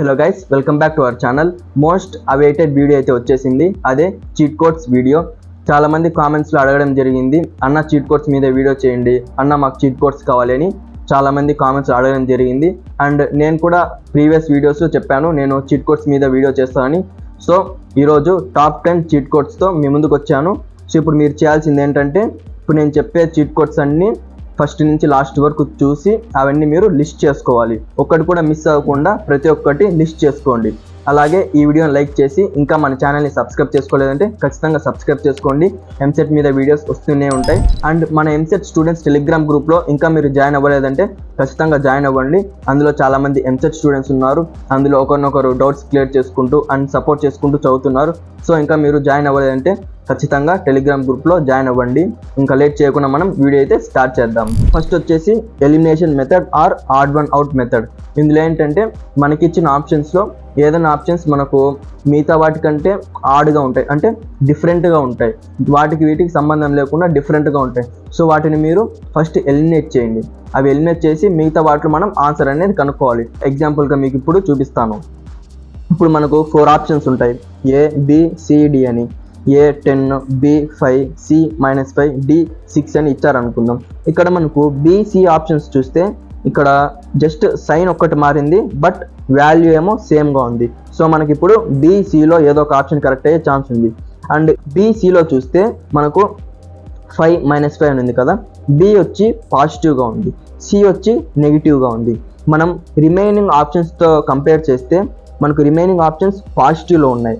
Hello guys, welcome back to our channel. Most awaited video అయితే వచ్చేసింది, అదే cheat codes video. చాలా మంది కామెంట్స్లో అడగడం జరిగింది, అన్న చీట్ కోడ్స్ మీద వీడియో చేయండి, అన్న మాకు చీట్ కోడ్స్ కావాలి అని చాలా మంది కామెంట్స్ అడగడం జరిగింది. అండ్ నేను కూడా ప్రీవియస్ వీడియోస్లో చెప్పాను నేను చీట్ కోడ్స్ మీద వీడియో చేస్తానని. సో ఈరోజు టాప్ 10 చీట్ కోడ్స్తో మీ ముందుకు వచ్చాను. సో ఇప్పుడు మీరు చేయాల్సింది ఏంటంటే, ఇప్పుడు నేను చెప్పే చీట్ కోడ్స్ అన్నీ ఫస్ట్ నుంచి లాస్ట్ వరకు చూసి అవన్నీ మీరు లిస్ట్ చేసుకోవాలి. ఒక్కటి కూడా మిస్ అవ్వకుండా ప్రతి ఒక్కటి లిస్ట్ చేసుకోండి. అలాగే ఈ వీడియోని లైక్ చేసి ఇంకా మన ఛానల్ని సబ్స్క్రైబ్ చేసుకోలేదంటే ఖచ్చితంగా సబ్స్క్రైబ్ చేసుకోండి. ఎంసెట్ మీద వీడియోస్ వస్తూనే ఉంటాయి. అండ్ మన ఎంసెట్ స్టూడెంట్స్ టెలిగ్రామ్ గ్రూప్లో ఇంకా మీరు జాయిన్ అవ్వలేదంటే ఖచ్చితంగా జాయిన్ అవ్వండి. అందులో చాలామంది ఎంసెట్ స్టూడెంట్స్ ఉన్నారు. అందులో ఒకరినొకరు డౌట్స్ క్లియర్ చేసుకుంటూ అండ్ సపోర్ట్ చేసుకుంటూ చదువుతున్నారు. సో ఇంకా మీరు జాయిన్ అవ్వలేదంటే ఖచ్చితంగా టెలిగ్రామ్ గ్రూప్లో జాయిన్ అవ్వండి. ఇంకా లేట్ చేయకుండా మనం వీడియో అయితే స్టార్ట్ చేద్దాం. ఫస్ట్ వచ్చేసి elimination method or odd one out method. ఇందులో ఏంటంటే మనకి ఇచ్చిన ఆప్షన్స్లో ఏదైనా ఆప్షన్స్ మనకు మిగతా వాటికంటే ఆడ్గా ఉంటాయి, అంటే డిఫరెంట్గా ఉంటాయి, వాటికి వీటికి సంబంధం లేకుండా డిఫరెంట్గా ఉంటాయి. సో వాటిని మీరు ఫస్ట్ ఎలిమినేట్ చేయండి. అవి ఎలిమినేట్ చేసి మిగతా వాటిలో మనం ఆన్సర్ అనేది కనుక్కోవాలి. ఎగ్జాంపుల్గా మీకు ఇప్పుడు చూపిస్తాను. ఇప్పుడు మనకు 4 ఆప్షన్స్ ఉంటాయి, A, B, C, D అని. A 10, B 5, C -5, D 6 అని ఇచ్చారనుకుందాం. ఇక్కడ మనకు B, C ఆప్షన్స్ చూస్తే ఇక్కడ జస్ట్ సైన్ ఒక్కటి మారింది, బట్ వాల్యూ ఏమో సేమ్గా ఉంది. సో మనకి ఇప్పుడు B, Cలో ఏదో ఒక ఆప్షన్ కరెక్ట్ అయ్యే ఛాన్స్ ఉంది. అండ్ B, Cలో చూస్తే మనకు 5 -5 అని ఉంది కదా. B వచ్చి పాజిటివ్గా ఉంది, C వచ్చి నెగిటివ్గా ఉంది. మనం రిమైనింగ్ ఆప్షన్స్తో కంపేర్ చేస్తే మనకు రిమైనింగ్ ఆప్షన్స్ పాజిటివ్లో ఉన్నాయి.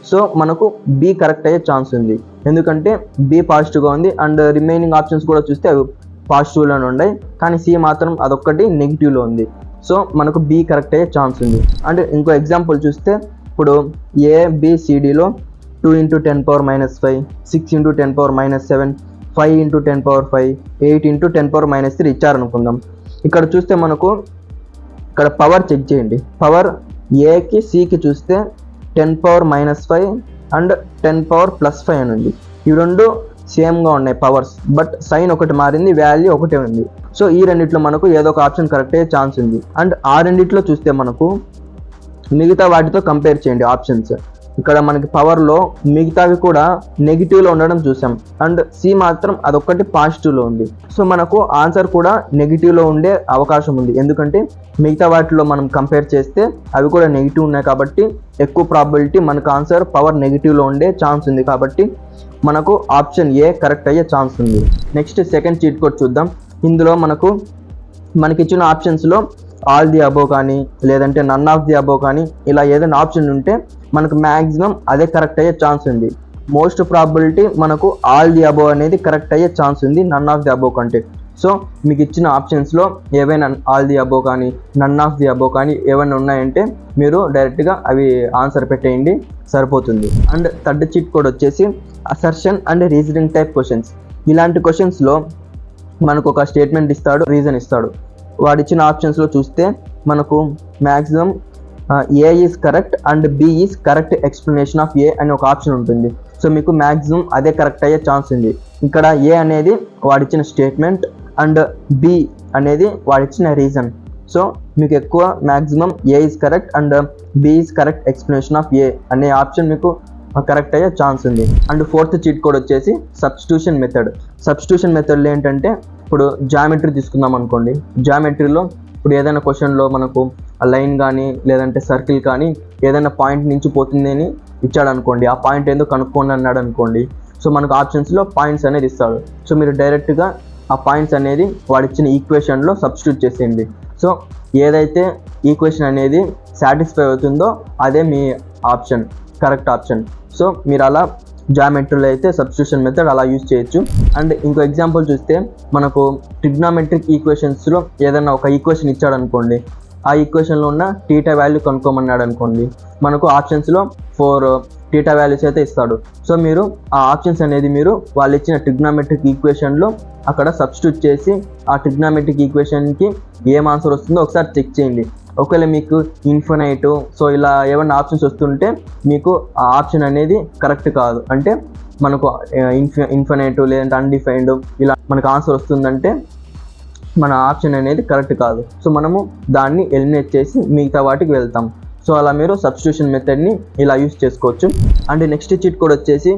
సో మనకు B కరెక్ట్ అయ్యే ఛాన్స్ ఉంది, ఎందుకంటే B పాజిటివ్గా ఉంది. అండ్ రిమైనింగ్ ఆప్షన్స్ కూడా చూస్తే అవి పాజిటివ్లోనే ఉన్నాయి, కానీ C మాత్రం అదొక్కటి నెగిటివ్లో ఉంది. సో మనకు B కరెక్ట్ అయ్యే ఛాన్స్ ఉంది. అండ్ ఇంకో ఎగ్జాంపుల్ చూస్తే ఇప్పుడు A, B, C, Dలో 2 × 10⁻⁵, 6 × 10⁻⁷, 5 × 10⁵, 8 × 10⁻³ ఇచ్చారనుకుందాం. ఇక్కడ చూస్తే మనకు ఇక్కడ పవర్ చెక్ చేయండి. పవర్ Aకి Cకి చూస్తే 10⁻⁻5 అండ్ 10⁻+5 అని ఉంది. ఇవి రెండు సేమ్గా ఉన్నాయి పవర్స్, బట్ సైన్ ఒకటి మారింది, వాల్యూ ఒకటే ఉంది. సో ఈ రెండిట్లో మనకు ఏదో ఒక ఆప్షన్ కరెక్ట్ అయ్యే ఛాన్స్ ఉంది. అండ్ ఆ రెండిట్లో చూస్తే మనకు మిగతా వాటితో కంపేర్ చేయండి ఆప్షన్స్. ఇక్కడ మనకి పవర్లో మిగతావి కూడా నెగిటివ్లో ఉండడం చూసాం, అండ్ C మాత్రం అదొక్కటి పాజిటివ్లో ఉంది. సో మనకు ఆన్సర్ కూడా నెగిటివ్లో ఉండే అవకాశం ఉంది, ఎందుకంటే మిగతా వాటిలో మనం కంపేర్ చేస్తే అవి కూడా నెగిటివ్ ఉన్నాయి కాబట్టి ఎక్కువ ప్రాబిలిటీ మనకు ఆన్సర్ పవర్ నెగిటివ్లో ఉండే ఛాన్స్ ఉంది. కాబట్టి మనకు ఆప్షన్ A కరెక్ట్ అయ్యే ఛాన్స్ ఉంది. నెక్స్ట్ సెకండ్ చీట్ కోడ్ చూద్దాం. ఇందులో మనకిచ్చిన ఆప్షన్స్లో ఆల్ ది అబోవ్ కానీ లేదంటే నన్ ఆఫ్ ది అబోవ్ కానీ ఇలా ఏదైనా ఆప్షన్ ఉంటే మనకు మ్యాక్సిమం అదే కరెక్ట్ అయ్యే ఛాన్స్ ఉంది. మోస్ట్ ప్రాబిలిటీ మనకు ఆల్ ది అబోవ్ అనేది కరెక్ట్ అయ్యే ఛాన్స్ ఉంది నన్ ఆఫ్ ది అబోవ్ కంటే. సో మీకు ఇచ్చిన ఆప్షన్స్లో ఏవైనా ఆల్ ది అబోవ్ కానీ నన్ ఆఫ్ ది అబోవ్ కానీ ఏమైనా ఉన్నాయంటే మీరు డైరెక్ట్గా అవి ఆన్సర్ పెట్టేయండి, సరిపోతుంది. అండ్ థర్డ్ చీట్ కోడ్ వచ్చేసి assertion and reasoning type questions. ఇలాంటి క్వశ్చన్స్లో మనకు ఒక స్టేట్మెంట్ ఇస్తాడు, రీజన్ ఇస్తాడు. వాడు ఇచ్చిన ఆప్షన్స్లో చూస్తే మనకు maximum A is correct and B is correct explanation of A అని ఒక ఆప్షన్ ఉంటుంది. సో మీకు మ్యాక్సిమం అదే కరెక్ట్ అయ్యే ఛాన్స్ ఉంది. ఇక్కడ A అనేది వాడిచ్చిన స్టేట్మెంట్ అండ్ B అనేది వాడిచ్చిన రీజన్. సో మీకు ఎక్కువ maximum A is correct and B is correct explanation of A అనే ఆప్షన్ మీకు కరెక్ట్ అయ్యే ఛాన్స్ ఉంది. అండ్ ఫోర్త్ చీట్ కోడ్ వచ్చేసి సబ్స్టిట్యూషన్ మెథడ్. సబ్స్టిట్యూషన్ మెథడ్లో ఏంటంటే, ఇప్పుడు జామెట్రీ తీసుకుందాం అనుకోండి. జామెట్రీలో ఇప్పుడు ఏదైనా క్వశ్చన్లో మనకు లైన్ కానీ లేదంటే సర్కిల్ కానీ ఏదైనా పాయింట్ నుంచి పోతుంది అని ఇచ్చాడు అనుకోండి. ఆ పాయింట్ ఏందో కనుక్కోండి అన్నాడు అనుకోండి. సో మనకు ఆప్షన్స్లో పాయింట్స్ అనేది ఇస్తాడు. సో మీరు డైరెక్ట్గా ఆ పాయింట్స్ అనేది వాడిచ్చిన ఈక్వేషన్లో సబ్స్టిట్యూట్ చేసేయండి. సో ఏదైతే ఈక్వేషన్ అనేది సాటిస్ఫై అవుతుందో అదే మీ ఆప్షన్, కరెక్ట్ ఆప్షన్. సో మీరు అలా జామెట్రీలో అయితే సబ్స్టిట్యూషన్ మెథడ్ అలా యూజ్ చేయొచ్చు. అండ్ ఇంకో ఎగ్జాంపుల్ చూస్తే మనకు ట్రిగ్నామెట్రిక్ ఈక్వేషన్స్లో ఏదైనా ఒక ఈక్వేషన్ ఇచ్చాడు అనుకోండి. ఆ ఈక్వేషన్లో ఉన్న టీటా వాల్యూ కనుక్కోమన్నాడు అనుకోండి. మనకు ఆప్షన్స్లో 4 టీటా వాల్యూస్ అయితే ఇస్తాడు. సో మీరు ఆ ఆప్షన్స్ అనేది మీరు వాళ్ళు ఇచ్చిన ట్రిగ్నామెట్రిక్ ఈక్వేషన్లో అక్కడ సబ్స్టిట్యూట్ చేసి ఆ ట్రిగ్నామెట్రిక్ ఈక్వేషన్కి ఏం ఆన్సర్ వస్తుందో ఒకసారి చెక్ చేయండి. ఒకవేళ మీకు ఇన్ఫినైట్ సో ఇలా ఏమైనా ఆప్షన్స్ వస్తుంటే మీకు ఆ ఆప్షన్ అనేది కరెక్ట్ కాదు, అంటే మనకు ఇన్ఫినైట్ లేదంటే అన్డిఫైన్డ్ ఇలా మనకు ఆన్సర్ వస్తుందంటే మన ఆప్షన్ అనేది కరెక్ట్ కాదు. సో మనము దాన్ని ఎలిమినేట్ చేసి మిగతా వాటికి వెళ్తాం. సో అలా మీరు సబ్స్టిట్యూషన్ మెథడ్ని ఇలా యూస్ చేసుకోవచ్చు. అండ్ నెక్స్ట్ చీట్ కోడ్ వచ్చేసి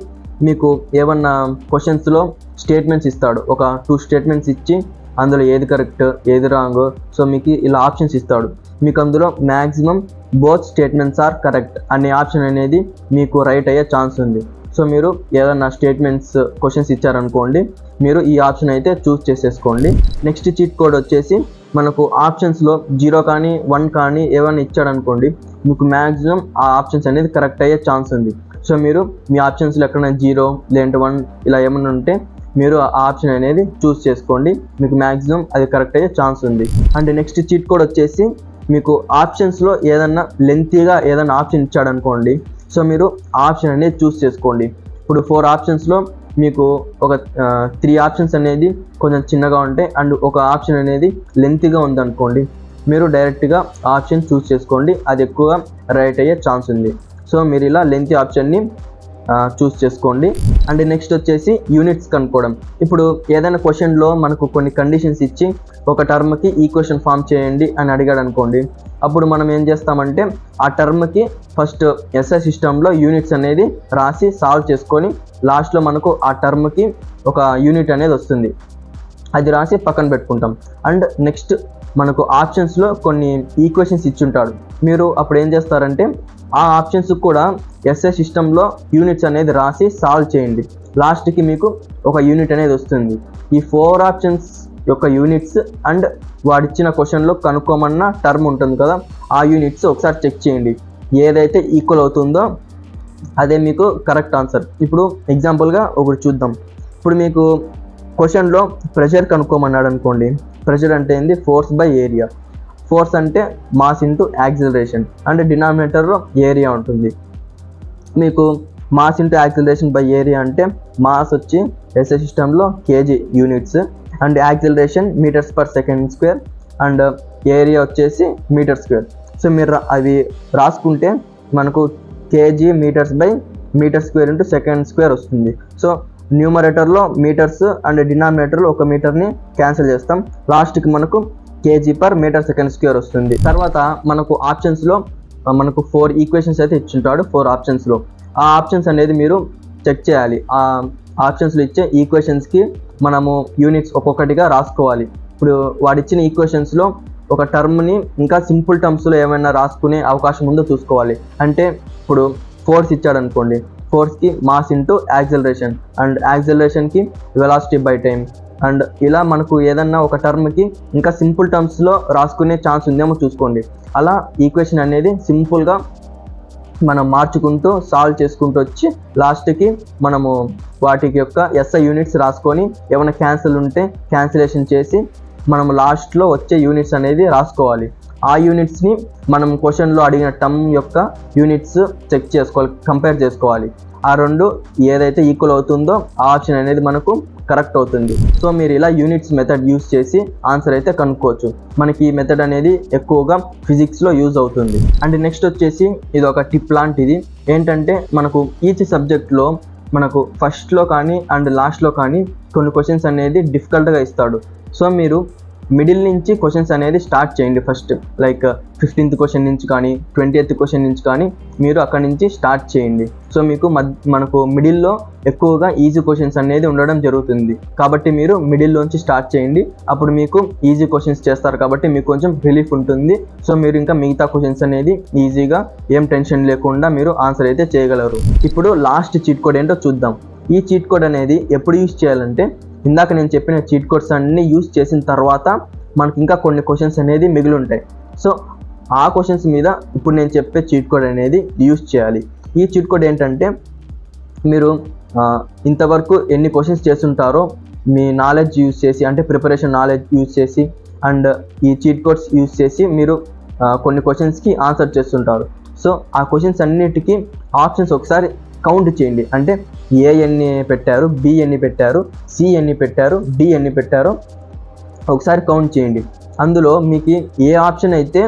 మీకు ఏమన్నా క్వశ్చన్స్లో స్టేట్మెంట్స్ ఇస్తాడు, ఒక 2 స్టేట్మెంట్స్ ఇచ్చి అందులో ఏది కరెక్ట్ ఏది రాంగ్, సో మీకు ఇలా ఆప్షన్స్ ఇస్తాడు. మీకు అందులో maximum both statements are correct అనే ఆప్షన్ అనేది మీకు రైట్ అయ్యే ఛాన్స్ ఉంది. సో మీరు ఏదన్నా స్టేట్మెంట్స్ క్వశ్చన్స్ ఇచ్చారనుకోండి, మీరు ఈ ఆప్షన్ అయితే చూస్ చేసేసుకోండి. నెక్స్ట్ చీట్ కోడ్ వచ్చేసి మనకు ఆప్షన్స్లో 0 కానీ 1 కానీ ఏమైనా ఇచ్చాడనుకోండి, మీకు మ్యాక్సిమం ఆ ఆప్షన్స్ అనేది కరెక్ట్ అయ్యే ఛాన్స్ ఉంది. సో మీరు మీ ఆప్షన్స్లో ఎక్కడైనా 0 లేదంటే 1 ఇలా ఏమైనా ఉంటే మీరు ఆ ఆప్షన్ అనేది చూస్ చేసుకోండి, మీకు మ్యాక్సిమం అది కరెక్ట్ అయ్యే ఛాన్స్ ఉంది. అండ్ నెక్స్ట్ చీట్ కోడ్ వచ్చేసి మీకు ఆప్షన్స్లో ఏదన్నా లెంతీగా ఏదైనా ఆప్షన్ ఇచ్చాడనుకోండి, సో మీరు ఆప్షన్ అనేది చూస్ చేసుకోండి. ఇప్పుడు 4 ఆప్షన్స్లో మీకు ఒక 3 ఆప్షన్స్ అనేది కొంచెం చిన్నగా ఉంటాయి అండ్ ఒక ఆప్షన్ అనేది లెంతీగా ఉందనుకోండి, మీరు డైరెక్ట్గా ఆప్షన్ చూస్ చేసుకోండి, అది ఎక్కువగా రైట్ అయ్యే ఛాన్స్ ఉంది. సో మీరు ఇలా లెంతీ ఆప్షన్ని చూస్ చేసుకోండి. అండ్ నెక్స్ట్ వచ్చేసి యూనిట్స్ కనుక్కోవడం. ఇప్పుడు ఏదైనా క్వశ్చన్లో మనకు కొన్ని కండిషన్స్ ఇచ్చి ఒక టర్మ్కి ఈక్వేషన్ ఫామ్ చేయండి అని అడిగాడు అనుకోండి, అప్పుడు మనం ఏం చేస్తామంటే ఆ టర్మ్కి ఫస్ట్ ఎస్ఐ సిస్టంలో యూనిట్స్ అనేది రాసి సాల్వ్ చేసుకొని లాస్ట్లో మనకు ఆ టర్మ్కి ఒక యూనిట్ అనేది వస్తుంది, అది రాసి పక్కన పెట్టుకుంటాం. అండ్ నెక్స్ట్ మనకు ఆప్షన్స్లో కొన్ని ఈక్వేషన్స్ ఇచ్చుంటాడు, మీరు అప్పుడు ఏం చేస్తారంటే ఆ ఆప్షన్స్ కూడా ఎస్ఐ సిస్టంలో యూనిట్స్ అనేది రాసి సాల్వ్ చేయండి, లాస్ట్కి మీకు ఒక యూనిట్ అనేది వస్తుంది. ఈ 4 ఆప్షన్స్ యొక్క యూనిట్స్ అండ్ వాడిచ్చిన క్వశ్చన్లో కనుక్కోమన్న టర్మ్ ఉంటుంది కదా, ఆ యూనిట్స్ ఒకసారి చెక్ చేయండి, ఏదైతే ఈక్వల్ అవుతుందో అదే మీకు కరెక్ట్ ఆన్సర్. ఇప్పుడు ఎగ్జాంపుల్గా ఒకటి చూద్దాం. ఇప్పుడు మీకు క్వశ్చన్లో ప్రెషర్ కనుక్కోమన్నాడు అనుకోండి, ప్రెషర్ అంటే ఏంది, ఫోర్స్ బై ఏరియా. ఫోర్స్ అంటే మాస్ ఇంటూ యాక్సిలరేషన్ అండ్ డినామినేటర్లో ఏరియా ఉంటుంది. మీకు mass into acceleration by area అంటే మాస్ వచ్చి ఎస్ఐ సిస్టంలో KG units and acceleration metres per second square and area వచ్చేసి మీటర్ స్క్వేర్. సో మీరు అవి రాసుకుంటే మనకు KG metres by metre square into second square వస్తుంది. సో న్యూమరేటర్లో మీటర్స్ అండ్ డినామినేటర్లో ఒక మీటర్ని క్యాన్సిల్ చేస్తాం, లాస్ట్కి మనకు KG per metre second square వస్తుంది. తర్వాత మనకు ఆప్షన్స్లో మనకు 4 ఈక్వేషన్స్ అయితే ఇచ్చింటాడు. 4 ఆప్షన్స్లో ఆ ఆప్షన్స్ అనేది మీరు చెక్ చేయాలి. ఆ ఆప్షన్స్లో ఇచ్చే ఈక్వేషన్స్కి మనము యూనిట్స్ ఒక్కొక్కటిగా రాసుకోవాలి. ఇప్పుడు వాడిచ్చిన ఈక్వేషన్స్లో ఒక టర్మ్ని ఇంకా సింపుల్ టర్మ్స్లో ఏమైనా రాసుకునే అవకాశం ఉందో చూసుకోవాలి. అంటే ఇప్పుడు ఫోర్స్ ఇచ్చాడు అనుకోండి, ఫోర్స్కి మాస్ ఇంటూ యాక్సిలరేషన్ అండ్ యాక్సిలరేషన్కి వెలాసిటీ బై టైం అండ్ ఇలా మనకు ఏదన్నా ఒక టర్మ్కి ఇంకా సింపుల్ టర్మ్స్లో రాసుకునే ఛాన్స్ ఉందేమో చూసుకోండి. అలా ఈక్వేషన్ అనేది సింపుల్గా మనం మార్చుకుంటూ సాల్వ్ చేసుకుంటూ వచ్చి లాస్ట్కి మనము వాటికి యొక్క ఎస్ఐ యూనిట్స్ రాసుకొని ఏమైనా క్యాన్సిల్ ఉంటే క్యాన్సిలేషన్ చేసి మనం లాస్ట్లో వచ్చే యూనిట్స్ అనేది రాసుకోవాలి. ఆ యూనిట్స్ని మనం క్వశ్చన్లో అడిగిన టర్మ్ యొక్క యూనిట్స్ చెక్ చేసుకోవాలి, కంపేర్ చేసుకోవాలి. ఆ రెండు ఏదైతే ఈక్వల్ అవుతుందో ఆ ఆప్షన్ అనేది మనకు కరెక్ట్ అవుతుంది. సో మీరు ఇలా యూనిట్స్ మెథడ్ యూస్ చేసి ఆన్సర్ అయితే కనుక్కోవచ్చు. మనకి ఈ మెథడ్ అనేది ఎక్కువగా ఫిజిక్స్లో యూజ్ అవుతుంది. అండ్ నెక్స్ట్ వచ్చేసి ఇది ఒక టిప్ లాంటిది. ఏంటంటే మనకు ఈచ్ సబ్జెక్ట్లో మనకు ఫస్ట్లో కానీ అండ్ లాస్ట్లో కానీ కొన్ని క్వశ్చన్స్ అనేది డిఫికల్ట్గా ఇస్తాడు. సో మీరు మిడిల్ నుంచి క్వశ్చన్స్ అనేది స్టార్ట్ చేయండి. ఫస్ట్ లైక్ 15th క్వశ్చన్ నుంచి కానీ 20th క్వశ్చన్ నుంచి కానీ మీరు అక్కడి నుంచి స్టార్ట్ చేయండి. సో మీకు మనకు మిడిల్లో ఎక్కువగా ఈజీ క్వశ్చన్స్ అనేది ఉండడం జరుగుతుంది. కాబట్టి మీరు మిడిల్లోంచి స్టార్ట్ చేయండి. అప్పుడు మీకు ఈజీ క్వశ్చన్స్ చేస్తారు కాబట్టి మీకు కొంచెం రిలీఫ్ ఉంటుంది. సో మీరు ఇంకా మిగతా క్వశ్చన్స్ అనేది ఈజీగా ఏం టెన్షన్ లేకుండా మీరు ఆన్సర్ అయితే చేయగలరు. ఇప్పుడు లాస్ట్ చీట్ కోడ్ ఏంటో చూద్దాం. ఈ చీట్ కోడ్ అనేది ఎప్పుడు యూజ్ చేయాలంటే ఇందాక నేను చెప్పిన చీట్ కోడ్స్ అన్నీ యూజ్ చేసిన తర్వాత మనకి ఇంకా కొన్ని క్వశ్చన్స్ అనేది మిగిలి ఉంటాయి. సో ఆ క్వశ్చన్స్ మీద ఇప్పుడు నేను చెప్పే చీట్ కోడ్ అనేది యూజ్ చేయాలి. ఈ చీట్ కోడ్ ఏంటంటే మీరు ఇంతవరకు ఎన్ని క్వశ్చన్స్ చేస్తుంటారో మీ నాలెడ్జ్ యూజ్ చేసి, అంటే ప్రిపరేషన్ నాలెడ్జ్ యూజ్ చేసి అండ్ ఈ చీట్ కోడ్స్ యూజ్ చేసి మీరు కొన్ని క్వశ్చన్స్కి ఆన్సర్ చేస్తుంటారు. సో ఆ క్వశ్చన్స్ అన్నిటికీ ఆప్షన్స్ ఒకసారి కౌంట్ చేయండి. అంటే ఏ ఎన్ని పెట్టారు, బి ఎన్ని పెట్టారు, సి ఎన్ని పెట్టారు, డి ఎన్ని పెట్టారో ఒకసారి కౌంట్ చేయండి. అందులో మీకు ఏ ఆప్షన్ అయితే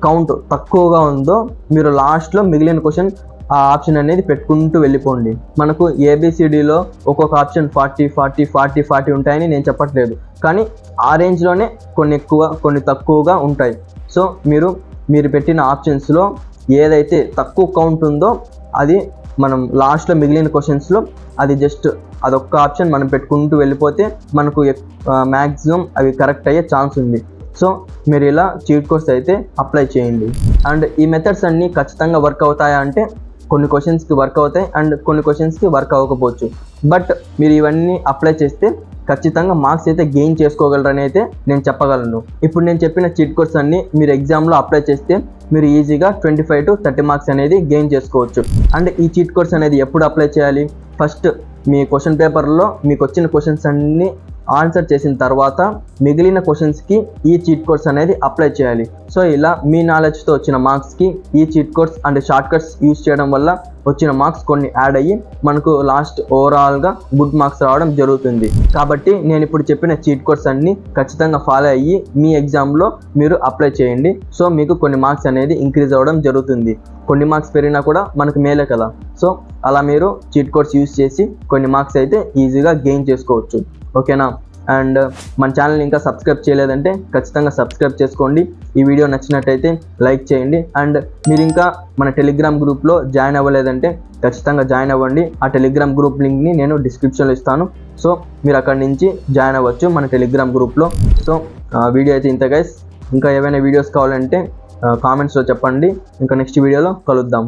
కౌంట్ తక్కువగా ఉందో మీరు లాస్ట్లో మిగిలిన క్వశ్చన్ ఆ ఆప్షన్ అనేది పెట్టుకుంటూ వెళ్ళిపోండి. మనకు ఏబిసిడిలో ఒక్కొక్క ఆప్షన్ 40, 40, 40, 40 ఉంటాయని నేను చెప్పట్లేదు, కానీ ఆ రేంజ్లోనే కొన్ని ఎక్కువ కొన్ని తక్కువగా ఉంటాయి. సో మీరు పెట్టిన ఆప్షన్స్లో ఏదైతే తక్కువ కౌంట్ ఉందో అది మనం లాస్ట్లో మిగిలిన క్వశ్చన్స్లో అది జస్ట్ అదొక్క ఆప్షన్ మనం పెట్టుకుంటూ వెళ్ళిపోతే మనకు మ్యాక్సిమం అవి కరెక్ట్ అయ్యే ఛాన్స్ ఉంది. సో మీరు ఇలా చీట్ కోడ్స్ అయితే అప్లై చేయండి. అండ్ ఈ మెథడ్స్ అన్నీ ఖచ్చితంగా వర్క్ అవుతాయా అంటే కొన్ని క్వశ్చన్స్కి వర్క్ అవుతాయి అండ్ కొన్ని క్వశ్చన్స్కి వర్క్ అవ్వకపోవచ్చు. బట్ మీరు ఇవన్నీ అప్లై చేస్తే ఖచ్చితంగా మార్క్స్ అయితే గెయిన్ చేసుకోగలరని అయితే నేను చెప్పగలను. ఇప్పుడు నేను చెప్పిన చీట్ కోడ్స్ అన్నీ మీరు ఎగ్జామ్లో అప్లై చేస్తే మీరు ఈజీగా 25 to 30 మార్క్స్ అనేది గెయిన్ చేసుకోవచ్చు. అండ్ ఈ చీట్ కోడ్స్ అనేది ఎప్పుడు అప్లై చేయాలి? ఫస్ట్ మీ క్వశ్చన్ పేపర్లో మీకు వచ్చిన క్వశ్చన్స్ అన్నీ ఆన్సర్ చేసిన తర్వాత మిగిలిన క్వశ్చన్స్కి ఈ చీట్ కోడ్స్ అనేది అప్లై చేయాలి. సో ఇలా మీ నాలెడ్జ్తో వచ్చిన మార్క్స్కి ఈ cheat codes and short cuts use చేయడం వల్ల వచ్చిన మార్క్స్ కొన్ని యాడ్ అయ్యి మనకు లాస్ట్ ఓవరాల్గా గుడ్ మార్క్స్ రావడం జరుగుతుంది. కాబట్టి నేను ఇప్పుడు చెప్పిన చీట్ కోడ్స్ అన్నీ ఖచ్చితంగా ఫాలో అయ్యి మీ ఎగ్జామ్లో మీరు అప్లై చేయండి. సో మీకు కొన్ని మార్క్స్ అనేది ఇంక్రీజ్ అవ్వడం జరుగుతుంది. కొన్ని మార్క్స్ పెరిగినా కూడా మనకు మేలే కదా. సో అలా మీరు చీట్ కోడ్స్ యూజ్ చేసి కొన్ని మార్క్స్ అయితే ఈజీగా గెయిన్ చేసుకోవచ్చు. ఓకేనా? అండ్ మన ఛానల్ ఇంకా సబ్స్క్రైబ్ చేయలేదంటే ఖచ్చితంగా సబ్స్క్రైబ్ చేసుకోండి. ఈ వీడియో నచ్చినట్టయితే లైక్ చేయండి. అండ్ మీరు ఇంకా మన టెలిగ్రామ్ గ్రూప్లో జాయిన్ అవ్వలేదంటే ఖచ్చితంగా జాయిన్ అవ్వండి. ఆ టెలిగ్రామ్ గ్రూప్ లింక్ని నేను డిస్క్రిప్షన్లో ఇస్తాను. సో మీరు అక్కడి నుంచి జాయిన్ అవ్వచ్చు మన టెలిగ్రామ్ గ్రూప్లో. సో వీడియో అయితే ఇంత గైస్. ఇంకా ఏవైనా వీడియోస్ కావాలంటే కామెంట్స్లో చెప్పండి. ఇంకా నెక్స్ట్ వీడియోలో కలుద్దాం.